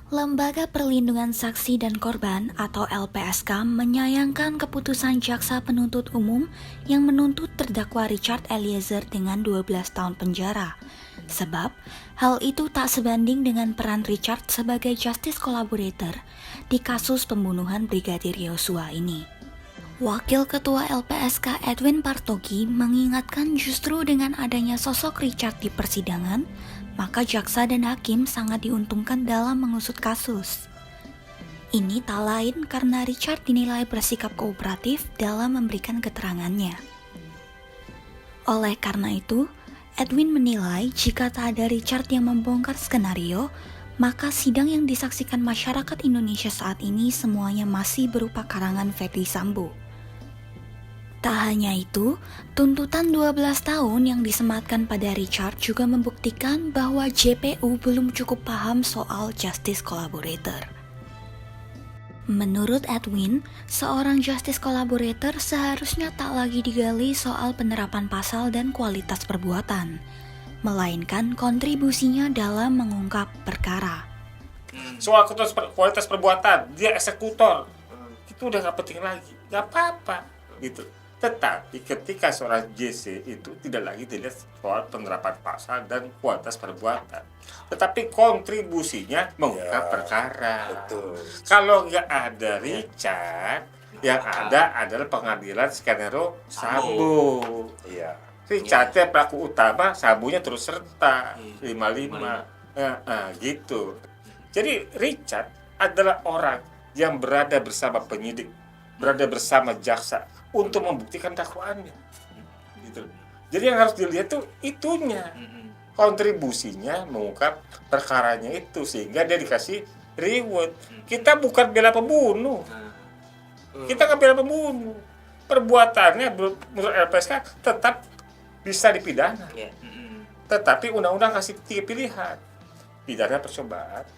Lembaga Perlindungan Saksi dan Korban atau LPSK menyayangkan keputusan Jaksa Penuntut Umum yang menuntut terdakwa Richard Eliezer dengan 12 tahun penjara. Sebab, hal itu tak sebanding dengan peran Richard sebagai justice collaborator di kasus pembunuhan Brigadir Yosua ini. Wakil Ketua LPSK Edwin Partogi mengingatkan justru dengan adanya sosok Richard di persidangan, maka jaksa dan hakim sangat diuntungkan dalam mengusut kasus. Ini tak lain karena Richard dinilai bersikap kooperatif dalam memberikan keterangannya. Oleh karena itu, Edwin menilai jika tak ada Richard yang membongkar skenario, maka sidang yang disaksikan masyarakat Indonesia saat ini semuanya masih berupa karangan Ferdy Sambo. Tak hanya itu, tuntutan 12 tahun yang disematkan pada Richard juga membuktikan bahwa JPU belum cukup paham soal justice collaborator. Menurut Edwin, seorang justice collaborator seharusnya tak lagi digali soal penerapan pasal dan kualitas perbuatan, melainkan kontribusinya dalam mengungkap perkara. Soal kualitas perbuatan, dia eksekutor, itu udah gak penting lagi, gak apa-apa gitu. Tetapi ketika seorang JC itu tidak lagi dilihat soal penerapan pasal dan kualitas perbuatan, tetapi kontribusinya mengungkap perkara. Betul. Kalau nggak ada Richard, yang ada adalah pengadilan skenario Sambo. Iya. Richardnya pelaku utama, Sambonya terus serta 55. Gitu. Jadi Richard adalah orang yang berada bersama penyidik, berada bersama jaksa untuk membuktikan dakwaannya, gitu. Jadi yang harus dilihat tuh itunya, kontribusinya mengungkap perkaranya itu sehingga dia dikasih reward. Kita bukan bela pembunuh, kita nggak bela pembunuh. Perbuatannya menurut LPSK tetap bisa dipidana, tetapi undang-undang kasih 3 pilihan: pidana percobaan,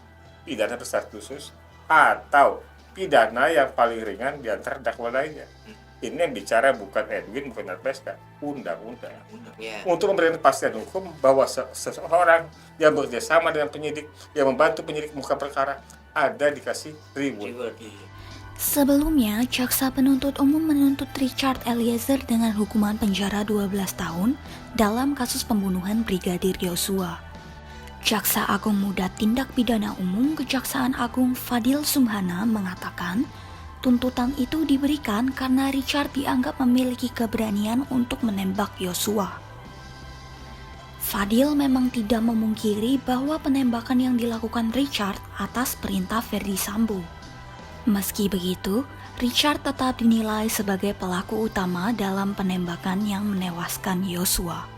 pidana bersyarat khusus, atau pidana yang paling ringan di antara dakwa lainnya. Ini yang bicara bukan Edwin, bukan LPSK, undang-undang. Untuk memberikan kepastian hukum bahwa seseorang yang bekerja sama dengan penyidik, yang membantu penyidik mengungkap perkara, ada dikasih reward. Sebelumnya, Jaksa Penuntut Umum menuntut Richard Eliezer dengan hukuman penjara 12 tahun dalam kasus pembunuhan Brigadir Yosua. Jaksa Agung Muda Tindak Pidana Umum Kejaksaan Agung Fadil Sumhana mengatakan, tuntutan itu diberikan karena Richard dianggap memiliki keberanian untuk menembak Yosua. Fadil memang tidak memungkiri bahwa penembakan yang dilakukan Richard atas perintah Ferdy Sambo. Meski begitu, Richard tetap dinilai sebagai pelaku utama dalam penembakan yang menewaskan Yosua.